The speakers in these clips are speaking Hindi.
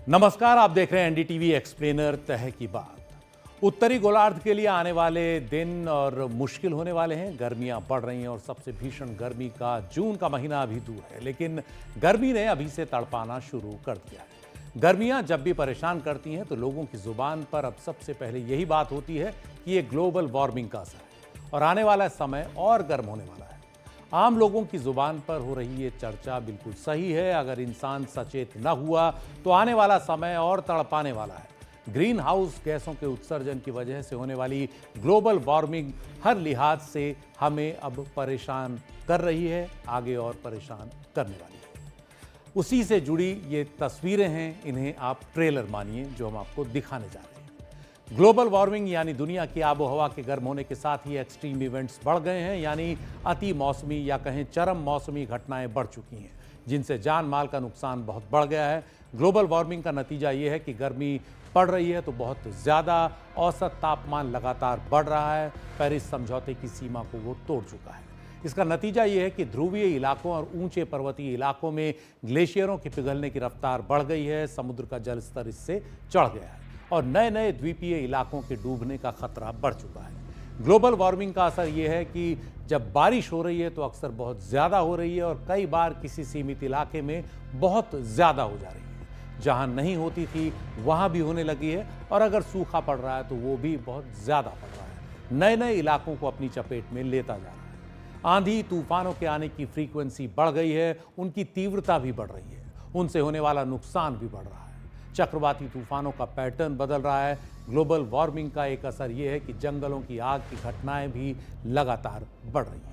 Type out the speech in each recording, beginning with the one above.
नमस्कार, आप देख रहे हैं एनडीटीवी एक्सप्लेनर तह की बात। उत्तरी गोलार्ध के लिए आने वाले दिन और मुश्किल होने वाले हैं। गर्मियां बढ़ रही हैं और सबसे भीषण गर्मी का जून का महीना अभी दूर है, लेकिन गर्मी ने अभी से तड़पाना शुरू कर दिया है। गर्मियां जब भी परेशान करती हैं तो लोगों की जुबान पर अब सबसे पहले यही बात होती है कि ये ग्लोबल वार्मिंग का असर है और आने वाला समय और गर्म होने वाला है। आम लोगों की जुबान पर हो रही ये चर्चा बिल्कुल सही है। अगर इंसान सचेत न हुआ तो आने वाला समय और तड़पाने वाला है। ग्रीन हाउस गैसों के उत्सर्जन की वजह से होने वाली ग्लोबल वार्मिंग हर लिहाज से हमें अब परेशान कर रही है, आगे और परेशान करने वाली है। उसी से जुड़ी ये तस्वीरें हैं, इन्हें आप ट्रेलर मानिए जो हम आपको दिखाने जा रहे हैं। ग्लोबल वार्मिंग यानी दुनिया की आबोहवा के गर्म होने के साथ ही एक्सट्रीम इवेंट्स बढ़ गए हैं, यानी अति मौसमी या कहें चरम मौसमी घटनाएं बढ़ चुकी हैं, जिनसे जान माल का नुकसान बहुत बढ़ गया है। ग्लोबल वार्मिंग का नतीजा ये है कि गर्मी पड़ रही है तो बहुत ज़्यादा, औसत तापमान लगातार बढ़ रहा है। पेरिस समझौते की सीमा को वो तोड़ चुका है। इसका नतीजा ये है कि ध्रुवीय इलाकों और ऊंचे पर्वतीय इलाकों में ग्लेशियरों के पिघलने की रफ्तार बढ़ गई है, समुद्र का जल स्तर इससे चढ़ गया है और नए नए द्वीपीय इलाकों के डूबने का खतरा बढ़ चुका है। ग्लोबल वार्मिंग का असर यह है कि जब बारिश हो रही है तो अक्सर बहुत ज़्यादा हो रही है और कई बार किसी सीमित इलाके में बहुत ज़्यादा हो जा रही है। जहां नहीं होती थी वहां भी होने लगी है और अगर सूखा पड़ रहा है तो वो भी बहुत ज़्यादा पड़ रहा है। नए नए इलाकों को अपनी चपेट में लेता जा रहा है। आंधी तूफानों के आने की फ्रीक्वेंसी बढ़ गई है, उनकी तीव्रता भी बढ़ रही है, उनसे होने वाला नुकसान भी बढ़ रहा है। चक्रवाती तूफानों का पैटर्न बदल रहा है। ग्लोबल वार्मिंग का एक असर यह है कि जंगलों की आग की घटनाएं भी लगातार बढ़ रही हैं।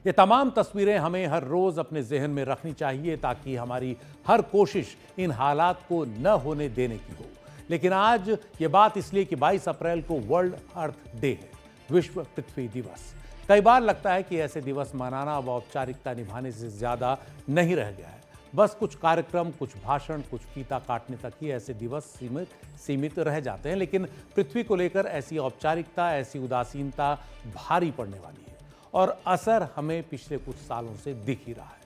ये तमाम तस्वीरें हमें हर रोज अपने जहन में रखनी चाहिए ताकि हमारी हर कोशिश इन हालात को न होने देने की हो। लेकिन आज ये बात इसलिए कि 22 अप्रैल को वर्ल्ड अर्थ डे है, विश्व पृथ्वी दिवस। कई बार लगता है कि ऐसे दिवस मनाना अब औपचारिकता निभाने से ज्यादा नहीं रह गया है। बस कुछ कार्यक्रम, कुछ भाषण, कुछ फीता काटने तक ही ऐसे दिवस सीमित रह जाते हैं। लेकिन पृथ्वी को लेकर ऐसी औपचारिकता, ऐसी उदासीनता भारी पड़ने वाली है और असर हमें पिछले कुछ सालों से दिख ही रहा है।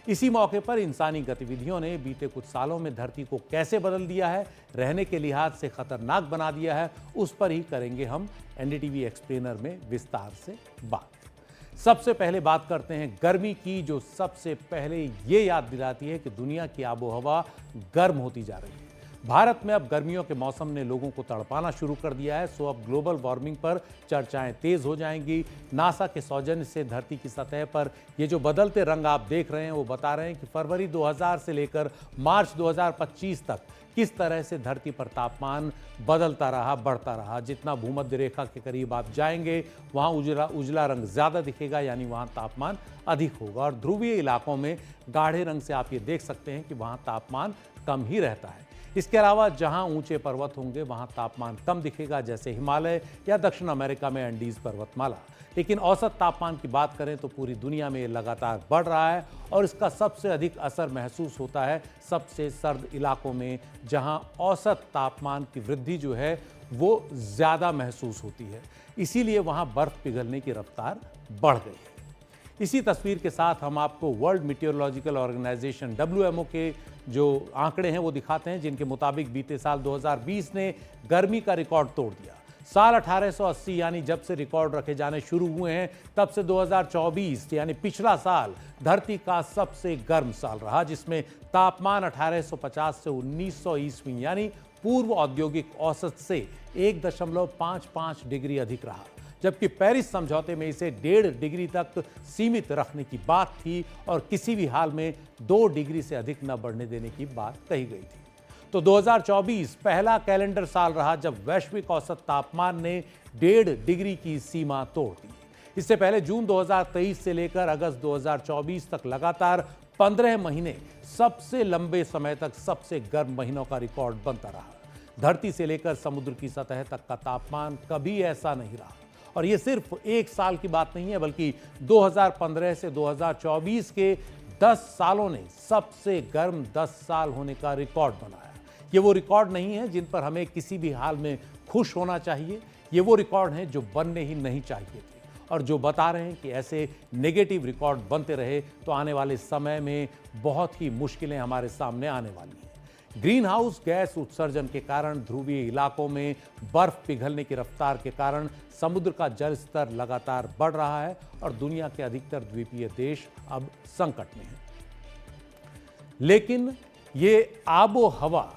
इसी मौके पर इंसानी गतिविधियों ने बीते कुछ सालों में धरती को कैसे बदल दिया है, रहने के लिहाज से खतरनाक बना दिया है, उस पर ही करेंगे हम एनडीटीवी एक्सप्लेनर में विस्तार से बात। सबसे पहले बात करते हैं गर्मी की, जो सबसे पहले ये याद दिलाती है कि दुनिया की आबोहवा गर्म होती जा रही है। भारत में अब गर्मियों के मौसम ने लोगों को तड़पाना शुरू कर दिया है, सो अब ग्लोबल वार्मिंग पर चर्चाएं तेज हो जाएंगी। नासा के सौजन्य से धरती की सतह पर ये जो बदलते रंग आप देख रहे हैं वो बता रहे हैं कि फरवरी 2000 से लेकर मार्च 2025 तक किस तरह से धरती पर तापमान बदलता रहा, बढ़ता रहा। जितना भूमध्य रेखा के करीब आप जाएंगे वहाँ उजला रंग ज़्यादा दिखेगा, यानी वहाँ तापमान अधिक होगा और ध्रुवीय इलाकों में गाढ़े रंग से आप ये देख सकते हैं कि वहाँ तापमान कम ही रहता है। इसके अलावा जहाँ ऊंचे पर्वत होंगे वहाँ तापमान कम दिखेगा, जैसे हिमालय या दक्षिण अमेरिका में एंडीज पर्वतमाला। लेकिन औसत तापमान की बात करें तो पूरी दुनिया में लगातार बढ़ रहा है और इसका सबसे अधिक असर महसूस होता है सबसे सर्द इलाकों में, जहां औसत तापमान की वृद्धि जो है वो ज़्यादा महसूस होती है। इसीलिए वहां बर्फ पिघलने की रफ्तार बढ़ गई है। इसी तस्वीर के साथ हम आपको वर्ल्ड मीटियोरोलॉजिकल ऑर्गेनाइजेशन WMO के जो आंकड़े हैं वो दिखाते हैं, जिनके मुताबिक बीते साल 2020 ने गर्मी का रिकॉर्ड तोड़ दिया। साल 1880 यानी जब से रिकॉर्ड रखे जाने शुरू हुए हैं तब से 2024 यानी पिछला साल धरती का सबसे गर्म साल रहा, जिसमें तापमान 1850 से 1900 ईस्वी यानी पूर्व औद्योगिक औसत से 1.55 डिग्री अधिक रहा। जबकि पेरिस समझौते में इसे 1.5 डिग्री तक सीमित रखने की बात थी और किसी भी हाल में 2 डिग्री से अधिक न बढ़ने देने की बात कही गई थी। तो 2024 पहला कैलेंडर साल रहा जब वैश्विक औसत तापमान ने 1.5 डिग्री की सीमा तोड़ दी। इससे पहले जून 2023 से लेकर अगस्त 2024 तक लगातार 15 महीने सबसे लंबे समय तक सबसे गर्म महीनों का रिकॉर्ड बनता रहा। धरती से लेकर समुद्र की सतह तक का तापमान कभी ऐसा नहीं रहा। और ये सिर्फ एक साल की बात नहीं है, बल्कि 2015 से 2024 के 10 सालों ने सबसे गर्म 10 साल होने का रिकॉर्ड बनाया। ये वो रिकॉर्ड नहीं है जिन पर हमें किसी भी हाल में खुश होना चाहिए, ये वो रिकॉर्ड हैं जो बनने ही नहीं चाहिए थे और जो बता रहे हैं कि ऐसे नेगेटिव रिकॉर्ड बनते रहे तो आने वाले समय में बहुत ही मुश्किलें हमारे सामने आने वाली हैं। ग्रीन हाउस गैस उत्सर्जन के कारण ध्रुवीय इलाकों में बर्फ पिघलने की रफ्तार के कारण समुद्र का जल स्तर लगातार बढ़ रहा है और दुनिया के अधिकतर द्वीपीय देश अब संकट में हैं। लेकिन ये आबो हवा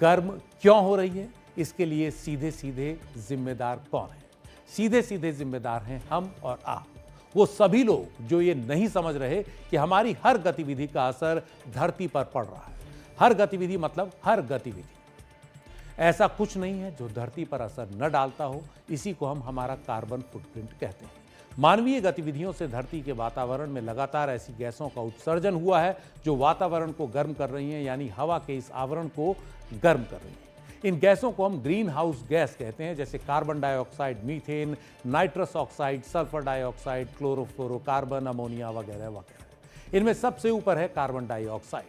गर्म क्यों हो रही है, इसके लिए सीधे सीधे जिम्मेदार कौन है? सीधे सीधे जिम्मेदार हैं हम और आप, वो सभी लोग जो ये नहीं समझ रहे कि हमारी हर गतिविधि का असर धरती पर पड़ रहा है। हर गतिविधि मतलब हर गतिविधि, ऐसा कुछ नहीं है जो धरती पर असर न डालता हो। इसी को हम हमारा कार्बन फुटप्रिंट कहते हैं। मानवीय गतिविधियों से धरती के वातावरण में लगातार ऐसी गैसों का उत्सर्जन हुआ है जो वातावरण को गर्म कर रही हैं, यानी हवा के इस आवरण को गर्म कर रही हैं। इन गैसों को हम ग्रीन हाउस गैस कहते हैं, जैसे carbon dioxide, methane, nitrous oxide, sulphur dioxide, chlorofluorocarbon, ammonia वगैरह वगैरह। इनमें सबसे ऊपर है carbon dioxide.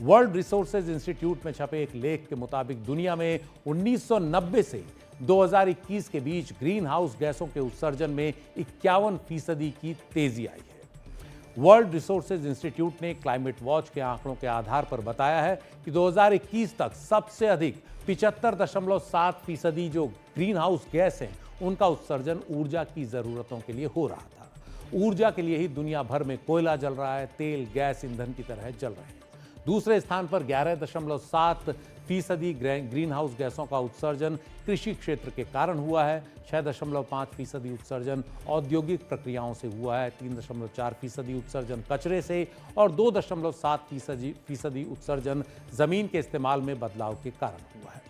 World resources institute में छपे एक लेख के मुताबिक दुनिया में 1990 से 2021 के बीच ग्रीन हाउस गैसों के उत्सर्जन में 51% की तेजी आई है। वर्ल्ड रिसोर्सेज इंस्टीट्यूट ने क्लाइमेट वॉच के आंकड़ों के आधार पर बताया है कि 2021 तक सबसे अधिक 75.7% जो ग्रीन हाउस गैस हैं उनका उत्सर्जन ऊर्जा की जरूरतों के लिए हो रहा था। ऊर्जा के लिए ही दुनिया भर में कोयला जल रहा है, तेल गैस ईंधन की तरह जल रहे हैं। दूसरे स्थान पर 11.7% ग्रीन हाउस गैसों का उत्सर्जन कृषि क्षेत्र के कारण हुआ है। 6.5% उत्सर्जन औद्योगिक प्रक्रियाओं से हुआ है। 3.4% उत्सर्जन कचरे से और 2.7% उत्सर्जन जमीन के इस्तेमाल में बदलाव के कारण हुआ है।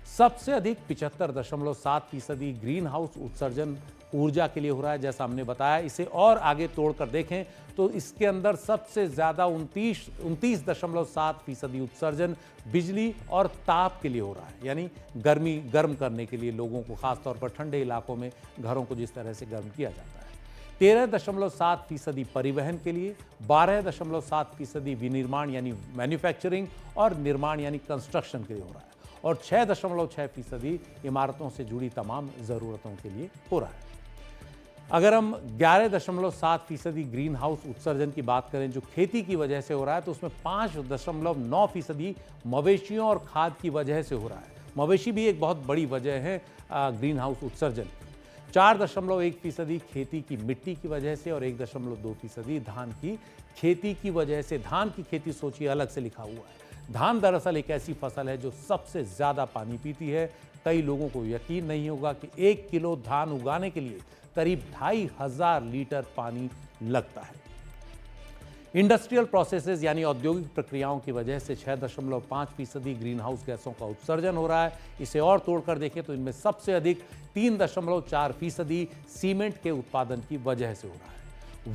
सबसे अधिक 75.7% ग्रीन हाउस उत्सर्जन ऊर्जा के लिए हो रहा है। जैसा हमने बताया, इसे और आगे तोड़कर देखें तो इसके अंदर सबसे ज्यादा 29.7% उत्सर्जन बिजली और ताप के लिए हो रहा है, यानी गर्म करने के लिए लोगों को, खासतौर पर ठंडे इलाकों में घरों को जिस तरह से गर्म किया जाता है। 13.7% परिवहन के लिए, 12.7% विनिर्माण यानी मैन्युफैक्चरिंग और निर्माण यानी कंस्ट्रक्शन के लिए हो रहा है और 6.6% इमारतों से जुड़ी तमाम जरूरतों के लिए हो रहा है। अगर हम 11.7% ग्रीन हाउस उत्सर्जन की बात करें जो खेती की वजह से हो रहा है, तो उसमें 5.9% मवेशियों और खाद की वजह से हो रहा है। मवेशी भी एक बहुत बड़ी वजह है ग्रीन हाउस उत्सर्जन की। 4.1% खेती की मिट्टी की वजह से और 1.2% धान की खेती की वजह से। धान की खेती सोचिए, अलग से लिखा हुआ है। धान दरअसल एक ऐसी फसल है जो सबसे ज्यादा पानी पीती है। कई लोगों को यकीन नहीं होगा कि 1 किलो धान उगाने के लिए करीब 2500 लीटर पानी लगता है। इंडस्ट्रियल प्रोसेसेस यानी औद्योगिक प्रक्रियाओं की वजह से 6.5% ग्रीन हाउस गैसों का उत्सर्जन हो रहा है। इसे और तोड़कर देखें तो इनमें सबसे अधिक 3.4% सीमेंट के उत्पादन की वजह से हो रहा है।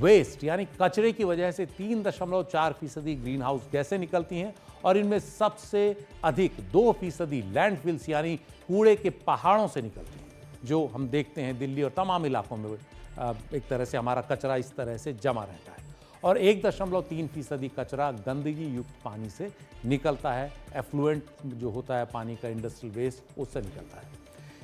वेस्ट यानी कचरे की वजह से 3.4% ग्रीन हाउस गैसें निकलती हैं और इनमें सबसे अधिक 2% लैंडफिल्स यानी कूड़े के पहाड़ों से निकलती हैं, जो हम देखते हैं दिल्ली और तमाम इलाकों में एक तरह से हमारा कचरा इस तरह से जमा रहता है। और 1.3% कचरा गंदगी युक्त पानी से निकलता है। एफ्लुएंट जो होता है पानी का, इंडस्ट्रियल वेस्ट, उससे निकलता है।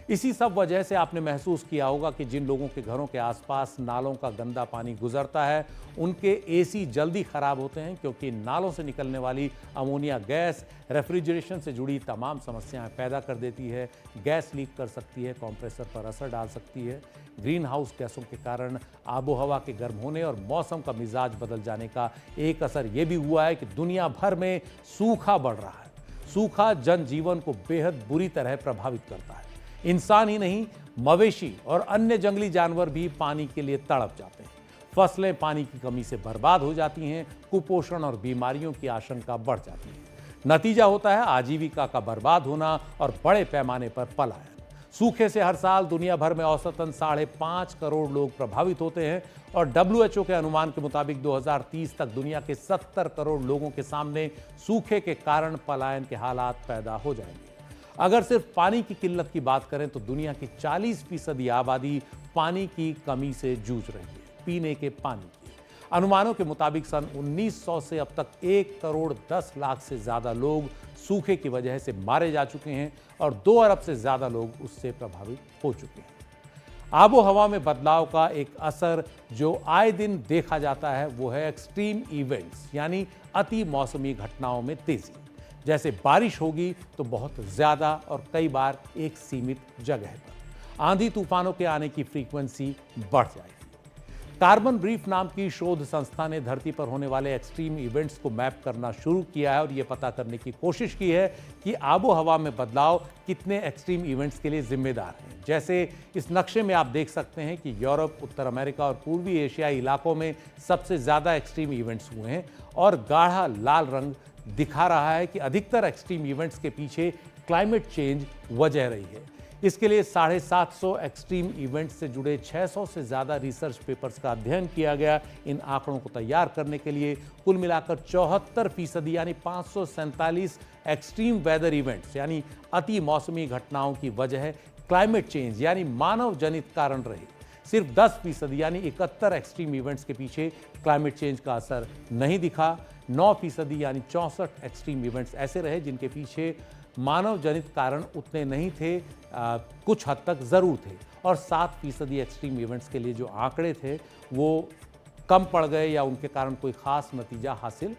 इसी सब वजह से आपने महसूस किया होगा कि जिन लोगों के घरों के आसपास नालों का गंदा पानी गुजरता है उनके एसी जल्दी खराब होते हैं, क्योंकि नालों से निकलने वाली अमोनिया गैस रेफ्रिजरेशन से जुड़ी तमाम समस्याएं पैदा कर देती है। गैस लीक कर सकती है, कंप्रेसर पर असर डाल सकती है। ग्रीन हाउस गैसों के कारण आबोहवा के गर्म होने और मौसम का मिजाज बदल जाने का एक असर यह भी हुआ है कि दुनिया भर में सूखा बढ़ रहा है। सूखा जनजीवन को बेहद बुरी तरह प्रभावित करता है। इंसान ही नहीं, मवेशी और अन्य जंगली जानवर भी पानी के लिए तड़प जाते हैं। फसलें पानी की कमी से बर्बाद हो जाती हैं। कुपोषण और बीमारियों की आशंका बढ़ जाती है। नतीजा होता है आजीविका का बर्बाद होना और बड़े पैमाने पर पलायन। सूखे से हर साल दुनिया भर में औसतन 5.5 करोड़ लोग प्रभावित होते हैं और WHO के अनुमान के मुताबिक 2030 तक दुनिया के 70 करोड़ लोगों के सामने सूखे के कारण पलायन के हालात पैदा हो जाएंगे। अगर सिर्फ पानी की किल्लत की बात करें तो दुनिया की 40% आबादी पानी की कमी से जूझ रही है, पीने के पानी की। अनुमानों के मुताबिक सन 1900 से अब तक 1 करोड़ 10 लाख से ज्यादा लोग सूखे की वजह से मारे जा चुके हैं और 2 अरब से ज्यादा लोग उससे प्रभावित हो चुके हैं। आबो हवा में बदलाव का एक असर जो आए दिन देखा जाता है वो है एक्सट्रीम इवेंट्स यानी अति मौसमी घटनाओं में तेजी। जैसे बारिश होगी तो बहुत ज़्यादा और कई बार एक सीमित जगह पर। आंधी तूफानों के आने की फ्रीक्वेंसी बढ़ जाएगी। कार्बन ब्रीफ नाम की शोध संस्था ने धरती पर होने वाले एक्सट्रीम इवेंट्स को मैप करना शुरू किया है और यह पता करने की कोशिश की है कि आबो हवा में बदलाव कितने एक्सट्रीम इवेंट्स के लिए जिम्मेदार हैं। जैसे इस नक्शे में आप देख सकते हैं कि यूरोप, उत्तर अमेरिका और पूर्वी एशियाई इलाकों में सबसे ज़्यादा एक्सट्रीम इवेंट्स हुए हैं और गाढ़ा लाल रंग दिखा रहा है कि अधिकतर एक्सट्रीम इवेंट्स के पीछे क्लाइमेट चेंज वजह रही है। इसके लिए 750 एक्सट्रीम इवेंट्स से जुड़े 600 से ज़्यादा रिसर्च पेपर्स का अध्ययन किया गया। इन आंकड़ों को तैयार करने के लिए कुल मिलाकर 74% यानी 547 एक्सट्रीम वेदर इवेंट्स यानी अति मौसमी घटनाओं की वजह क्लाइमेट चेंज यानी मानव जनित कारण रही। सिर्फ 10% यानी 71 एक्सट्रीम इवेंट्स के पीछे क्लाइमेट चेंज का असर नहीं दिखा। 9% यानी 64 एक्सट्रीम इवेंट्स ऐसे रहे जिनके पीछे मानव जनित कारण उतने नहीं थे, कुछ हद तक जरूर थे। और 7% एक्सट्रीम इवेंट्स के लिए जो आंकड़े थे वो कम पड़ गए या उनके कारण कोई खास नतीजा हासिल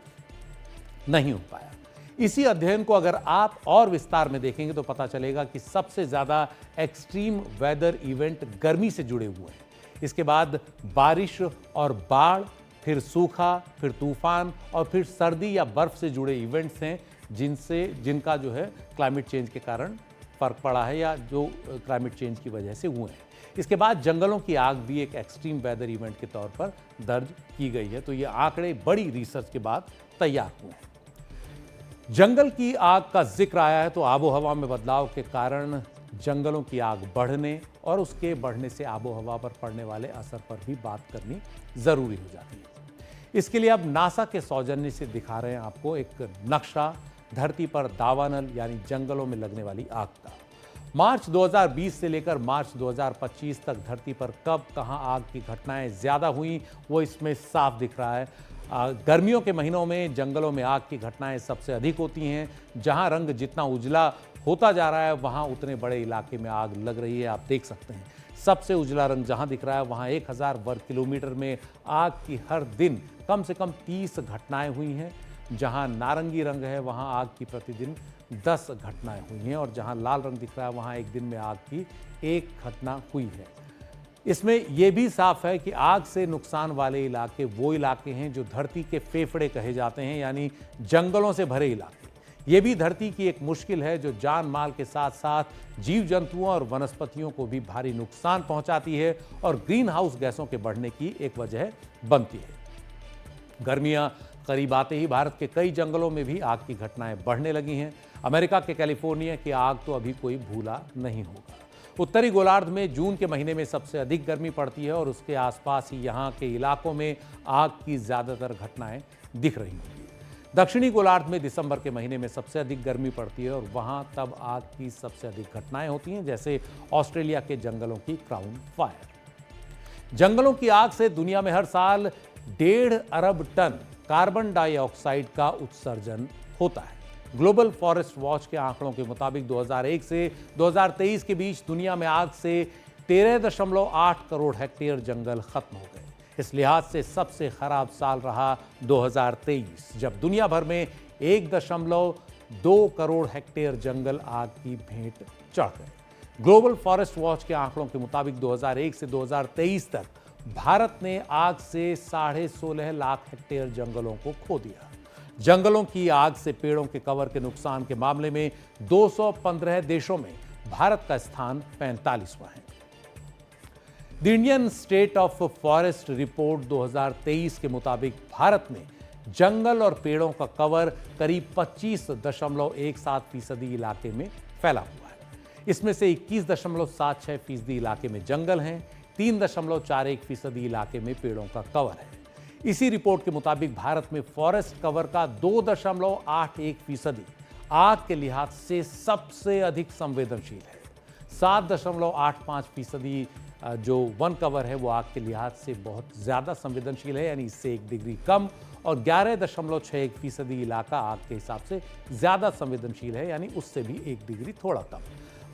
नहीं हो पाया। इसी अध्ययन को अगर आप और विस्तार में देखेंगे तो पता चलेगा कि सबसे ज्यादा एक्सट्रीम वेदर इवेंट गर्मी से जुड़े हुए हैं। इसके बाद बारिश और बाढ़, फिर सूखा, फिर तूफान और फिर सर्दी या बर्फ से जुड़े इवेंट्स हैं जिनका जो है क्लाइमेट चेंज के कारण फर्क पड़ा है या जो क्लाइमेट चेंज की वजह से हुए हैं। इसके बाद जंगलों की आग भी एक एक्सट्रीम वेदर इवेंट के तौर पर दर्ज की गई है। तो ये आंकड़े बड़ी रिसर्च के बाद तैयार हुए हैं। जंगल की आग का जिक्र आया है तो आबो हवा में बदलाव के कारण जंगलों की आग बढ़ने और उसके बढ़ने से आबो हवा पर पड़ने वाले असर पर भी बात करनी जरूरी हो जाती है। इसके लिए अब नासा के सौजन्य से दिखा रहे हैं आपको एक नक्शा धरती पर दावानल यानी जंगलों में लगने वाली आग का। मार्च 2020 से लेकर मार्च 2025 तक धरती पर कब कहां आग की घटनाएं ज्यादा हुई वो इसमें साफ दिख रहा है। गर्मियों के महीनों में जंगलों में आग की घटनाएं सबसे अधिक होती हैं। जहां रंग जितना उजला होता जा रहा है वहां उतने बड़े इलाके में आग लग रही है। आप देख सकते हैं सबसे उजला रंग जहां दिख रहा है वहां 1000 वर्ग किलोमीटर में आग की हर दिन कम से कम 30 घटनाएं हुई हैं। जहां नारंगी रंग है वहां आग की प्रतिदिन 10 घटनाएं हुई हैं और जहां लाल रंग दिख रहा है वहां एक दिन में आग की 1 घटना हुई है। इसमें यह भी साफ है कि आग से नुकसान वाले इलाके वो इलाके हैं जो धरती के फेफड़े कहे जाते हैं यानी जंगलों से भरे इलाके। ये भी धरती की एक मुश्किल है जो जान माल के साथ साथ जीव जंतुओं और वनस्पतियों को भी भारी नुकसान पहुंचाती है और ग्रीन हाउस गैसों के बढ़ने की एक वजह बनती है। गर्मियां करीब आते ही भारत के कई जंगलों में भी आग की घटनाएं बढ़ने लगी हैं। अमेरिका के कैलिफोर्निया की आग तो अभी कोई भूला नहीं होगा। उत्तरी गोलार्ध में जून के महीने में सबसे अधिक गर्मी पड़ती है और उसके आसपास ही यहाँ के इलाकों में आग की ज्यादातर घटनाएं दिख रही होंगी। दक्षिणी गोलार्ध में दिसंबर के महीने में सबसे अधिक गर्मी पड़ती है और वहां तब आग की सबसे अधिक घटनाएं होती हैं, जैसे ऑस्ट्रेलिया के जंगलों की क्राउन फायर। जंगलों की आग से दुनिया में हर साल 1.5 अरब टन कार्बन डाइऑक्साइड का उत्सर्जन होता है। ग्लोबल फॉरेस्ट वॉच के आंकड़ों के मुताबिक 2001 से 2023 के बीच दुनिया में आग से 13.8 करोड़ हेक्टेयर जंगल खत्म हो गए। इस लिहाज से सबसे खराब साल रहा 2023, जब दुनिया भर में 1.2 करोड़ हेक्टेयर जंगल आग की भेंट चढ़ गए। ग्लोबल फॉरेस्ट वॉच के आंकड़ों के मुताबिक 2001 से 2023 तक भारत ने आग से 16.5 लाख हेक्टेयर जंगलों को खो दिया। जंगलों की आग से पेड़ों के कवर के नुकसान के मामले में 215 देशों में भारत का स्थान 45वां है। The Indian state of forest report 2023 के मुताबिक भारत में जंगल और पेड़ों का कवर करीब 25.17% इलाके में फैला हुआ है। इसमें से 21.76% इलाके में जंगल हैं, 3.41% इलाके में पेड़ों का कवर है। इसी रिपोर्ट के मुताबिक भारत में फॉरेस्ट कवर का 2.81% आग के लिहाज से सबसे अधिक संवेदनशील है। 7.85% जो वन कवर है वो आग के लिहाज से बहुत ज़्यादा संवेदनशील है, यानी इससे 1 डिग्री कम, और 11.61% इलाका आग के हिसाब से ज़्यादा संवेदनशील है, यानी उससे भी 1 डिग्री थोड़ा कम।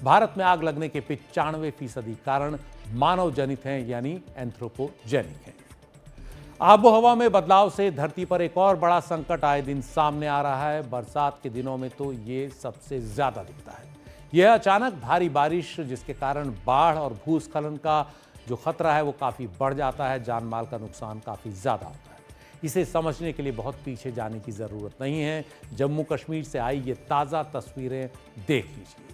भारत में आग लगने के 95% कारण मानव जनित हैं, यानी एंथ्रोपोजेनिक हैं। आबोहवा में बदलाव से धरती पर एक और बड़ा संकट आए दिन सामने आ रहा है। बरसात के दिनों में तो ये सबसे ज्यादा दिखता है। यह अचानक भारी बारिश, जिसके कारण बाढ़ और भूस्खलन का जो खतरा है वो काफी बढ़ जाता है। जान माल का नुकसान काफी ज्यादा होता है। इसे समझने के लिए बहुत पीछे जाने की जरूरत नहीं है। जम्मू कश्मीर से आई ये ताजा तस्वीरें देख लीजिए।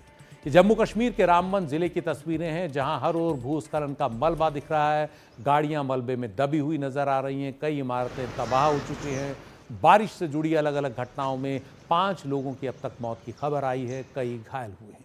ये जम्मू कश्मीर के रामबन जिले की तस्वीरें हैं, जहां हर ओर भूस्खलन का मलबा दिख रहा है। गाड़ियां मलबे में दबी हुई नजर आ रही हैं। कई इमारतें तबाह हो चुकी हैं। बारिश से जुड़ी अलग अलग घटनाओं में 5 लोगों की अब तक मौत की खबर आई है। कई घायल हुए हैं।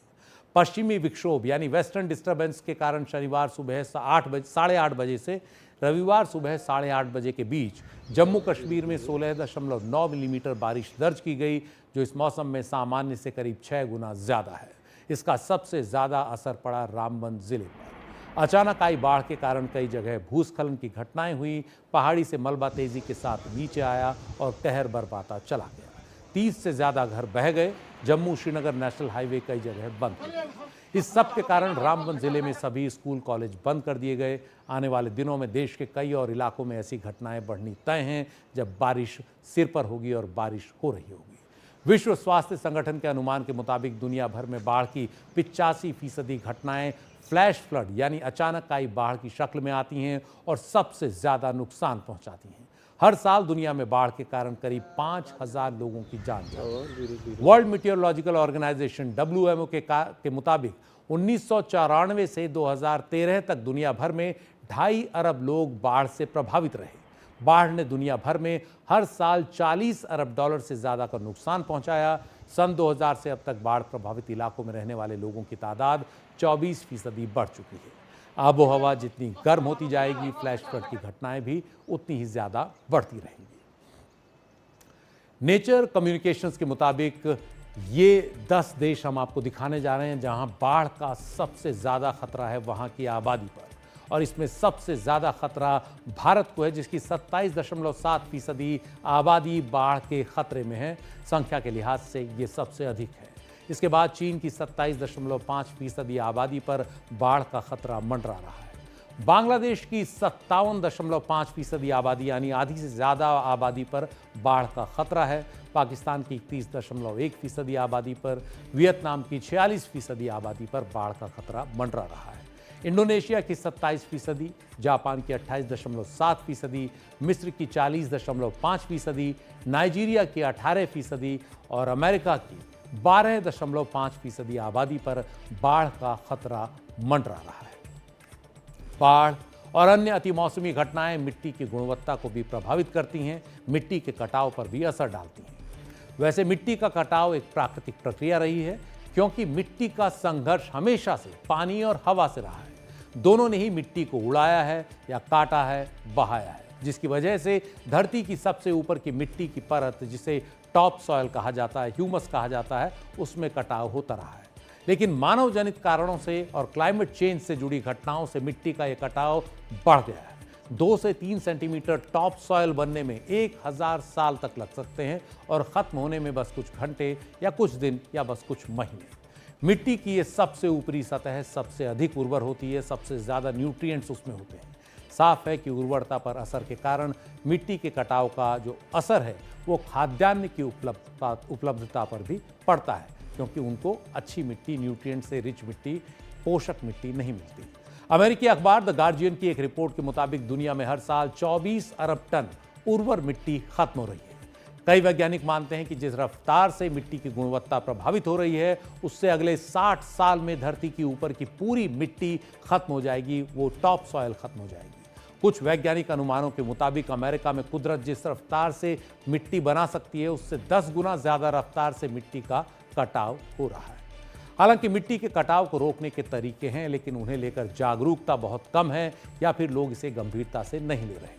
पश्चिमी विक्षोभ यानी वेस्टर्न डिस्टर्बेंस के कारण शनिवार सुबह 8:30 बजे से रविवार सुबह 8:30 बजे के बीच जम्मू कश्मीर में 16.9 मिलीमीटर बारिश दर्ज की गई, जो इस मौसम में सामान्य से करीब 6 गुना ज्यादा है। इसका सबसे ज्यादा असर पड़ा रामबन जिले पर। अचानक आई बाढ़ के कारण कई जगह भूस्खलन की घटनाएं हुई। पहाड़ी से मलबा तेजी के साथ नीचे आया और कहर बरपाता चला गया। 30 से ज्यादा घर बह गए। जम्मू श्रीनगर नेशनल हाईवे कई जगह बंद हो गया। इस सब के कारण रामबन जिले में सभी स्कूल कॉलेज बंद कर दिए गए। आने वाले दिनों में देश के कई और इलाकों में ऐसी घटनाएं बढ़नी तय हैं, जब बारिश सिर पर होगी और बारिश हो रही होगी। विश्व स्वास्थ्य संगठन के अनुमान के मुताबिक दुनिया भर में बाढ़ की 85% घटनाएं फ्लैश फ्लड यानी अचानक आई बाढ़ की शक्ल में आती हैं और सबसे ज्यादा नुकसान पहुंचाती हैं। हर साल दुनिया में बाढ़ के कारण करीब 5,000 लोगों की जान जाती है। वर्ल्ड मीटियोरोलॉजिकल ऑर्गेनाइजेशन WMO के मुताबिक 1994 से 2013 तक दुनिया भर में 2.5 अरब लोग बाढ़ से प्रभावित रहे। बाढ़ ने दुनिया भर में हर साल $40 अरब से ज्यादा का नुकसान पहुंचाया। सन 2000 से अब तक बाढ़ प्रभावित इलाकों में रहने वाले लोगों की तादाद 24% बढ़ चुकी है। आबोहवा जितनी गर्म होती जाएगी, फ्लैश फ्लड की घटनाएं भी उतनी ही ज्यादा बढ़ती रहेंगी। नेचर कम्युनिकेशंस के मुताबिक ये 10 देश हम आपको दिखाने जा रहे हैं जहां बाढ़ का सबसे ज्यादा खतरा है वहां की आबादी पर, और इसमें सबसे ज्यादा खतरा भारत को है, जिसकी 27.7% आबादी बाढ़ के खतरे में है। संख्या के लिहाज से ये सबसे अधिक है। इसके बाद चीन की 27.5% आबादी पर बाढ़ का खतरा मंडरा रहा है। बांग्लादेश की 57.5% आबादी यानी आधी से ज्यादा आबादी पर बाढ़ का खतरा है। पाकिस्तान की 31.1% आबादी पर, वियतनाम की 46% आबादी पर बाढ़ का खतरा मंडरा रहा है। इंडोनेशिया की 27%, जापान की 28.7%, मिस्र की 40.5%, नाइजीरिया की 18% और अमेरिका की 12.5% आबादी पर बाढ़ का खतरा मंडरा रहा है। बाढ़ और अन्य अतिमौसमी घटनाएं मिट्टी की गुणवत्ता को भी प्रभावित करती हैं, मिट्टी के कटाव पर भी असर डालती हैं। वैसे मिट्टी का कटाव एक प्राकृतिक प्रक्रिया रही है, क्योंकि मिट्टी का संघर्ष हमेशा से पानी और हवा से रहा है। दोनों ने ही मिट्टी को उड़ाया है या काटा है, बहाया है, जिसकी वजह से धरती की सबसे ऊपर की मिट्टी की परत, जिसे टॉप सॉयल कहा जाता है, ह्यूमस कहा जाता है, उसमें कटाव होता रहा है। लेकिन मानव जनित कारणों से और क्लाइमेट चेंज से जुड़ी घटनाओं से मिट्टी का यह कटाव बढ़ गया है। 2 से 3 सेंटीमीटर टॉप सॉयल बनने में 1000 साल तक लग सकते हैं और खत्म होने में बस कुछ घंटे या कुछ दिन या बस कुछ महीने। मिट्टी की ये सबसे ऊपरी सतह सबसे अधिक उर्वर होती है, सबसे ज्यादा न्यूट्रिएंट्स उसमें होते हैं। साफ है कि उर्वरता पर असर के कारण मिट्टी के कटाव का जो असर है वो खाद्यान्न की उपलब्धता पर भी पड़ता है, क्योंकि उनको अच्छी मिट्टी, न्यूट्रिएंट से रिच मिट्टी, पोषक मिट्टी नहीं मिलती। अमेरिकी अखबार द गार्जियन की एक रिपोर्ट के मुताबिक दुनिया में हर साल 24 अरब टन उर्वर मिट्टी खत्म हो रही है। कई वैज्ञानिक मानते हैं कि जिस रफ्तार से मिट्टी की गुणवत्ता प्रभावित हो रही है, उससे अगले 60 साल में धरती की ऊपर की पूरी मिट्टी खत्म हो जाएगी, वो टॉप सॉयल खत्म हो जाएगी। कुछ वैज्ञानिक अनुमानों के मुताबिक अमेरिका में कुदरत जिस रफ्तार से मिट्टी बना सकती है, उससे 10 गुना ज्यादा रफ्तार से मिट्टी का कटाव हो रहा है। हालांकि मिट्टी के कटाव को रोकने के तरीके हैं, लेकिन उन्हें लेकर जागरूकता बहुत कम है या फिर लोग इसे गंभीरता से नहीं ले रहे।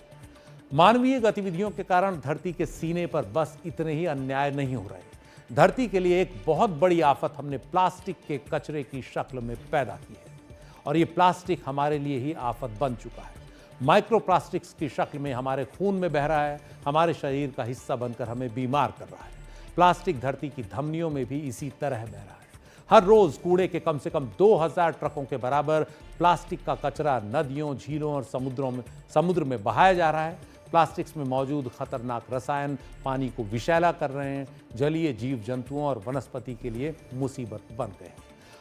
मानवीय गतिविधियों के कारण धरती के सीने पर बस इतने ही अन्याय नहीं हो रहे। धरती के लिए एक बहुत बड़ी आफत हमने प्लास्टिक के कचरे की शक्ल में पैदा की है, और ये प्लास्टिक हमारे लिए ही आफत बन चुका है। माइक्रोप्लास्टिक्स की शक्ल में हमारे खून में बह रहा है, हमारे शरीर का हिस्सा बनकर हमें बीमार कर रहा है। प्लास्टिक धरती की धमनियों में भी इसी तरह बह रहा है। हर रोज कूड़े के कम से कम 2000 ट्रकों के बराबर प्लास्टिक का कचरा नदियों, झीलों और समुद्र में बहाया जा रहा है। प्लास्टिक्स में मौजूद खतरनाक रसायन पानी को विषैला कर रहे हैं, जलीय जीव जंतुओं और वनस्पति के लिए मुसीबत बन गए हैं।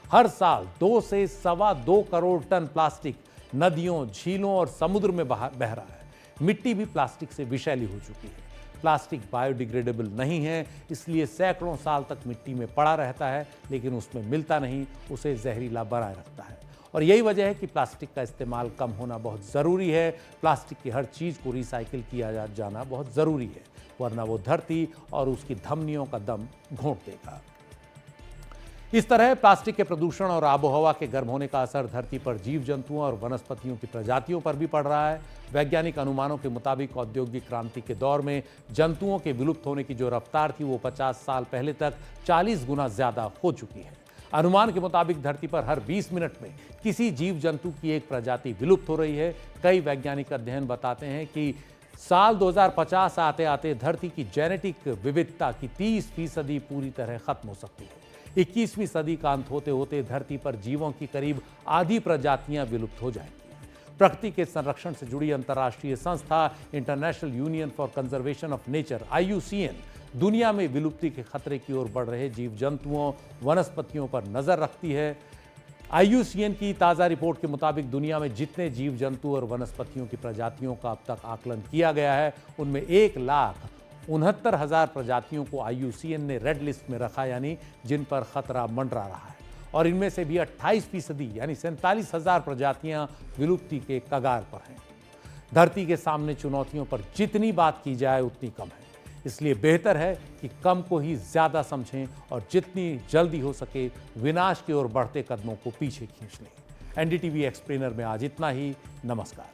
हर साल 2 से 2.25 करोड़ टन प्लास्टिक नदियों, झीलों और समुद्र में बह रहा है। मिट्टी भी प्लास्टिक से विषैली हो चुकी है। प्लास्टिक बायोडिग्रेडेबल नहीं है, इसलिए सैकड़ों साल तक मिट्टी में पड़ा रहता है, लेकिन उसमें मिलता नहीं, उसे जहरीला बनाए रखता है। और यही वजह है कि प्लास्टिक का इस्तेमाल कम होना बहुत ज़रूरी है। प्लास्टिक की हर चीज़ को रिसाइकिल किया जाना बहुत ज़रूरी है, वरना वो धरती और उसकी धमनियों का दम घोंट देगा। इस तरह प्लास्टिक के प्रदूषण और आबोहवा के गर्म होने का असर धरती पर जीव जंतुओं और वनस्पतियों की प्रजातियों पर भी पड़ रहा है। वैज्ञानिक अनुमानों के मुताबिक औद्योगिक क्रांति के दौर में जंतुओं के विलुप्त होने की जो रफ्तार थी वो 50 साल पहले तक 40 गुना ज्यादा हो चुकी है। अनुमान के मुताबिक धरती पर हर 20 मिनट में किसी जीव जंतु की एक प्रजाति विलुप्त हो रही है। कई वैज्ञानिक अध्ययन बताते हैं कि साल 2050 आते आते धरती की जेनेटिक विविधता की 30% पूरी तरह खत्म हो सकती है। 21वीं सदी का अंत होते होते धरती पर जीवों की करीब आधी प्रजातियां विलुप्त हो जाएंगी। प्रकृति के संरक्षण से जुड़ी अंतर्राष्ट्रीय संस्था international union for conservation of nature IUCN दुनिया में विलुप्ति के खतरे की ओर बढ़ रहे जीव जंतुओं, वनस्पतियों पर नजर रखती है। IUCN की ताज़ा रिपोर्ट के मुताबिक दुनिया में जितने जीव जंतु और वनस्पतियों की प्रजातियों का अब तक आकलन किया गया है, उनमें 1,69,000 प्रजातियों को IUCN ने रेड लिस्ट में रखा, यानी जिन पर खतरा मंडरा रहा है। और इनमें से भी 28% यानी 47,000 प्रजातियां विलुप्ति के कगार पर हैं। धरती के सामने चुनौतियों पर जितनी बात की जाए उतनी कम है, इसलिए बेहतर है कि कम को ही ज्यादा समझें और जितनी जल्दी हो सके विनाश की ओर बढ़ते कदमों को पीछे खींच लें। NDTV एक्सप्लेनर में आज इतना ही। नमस्कार।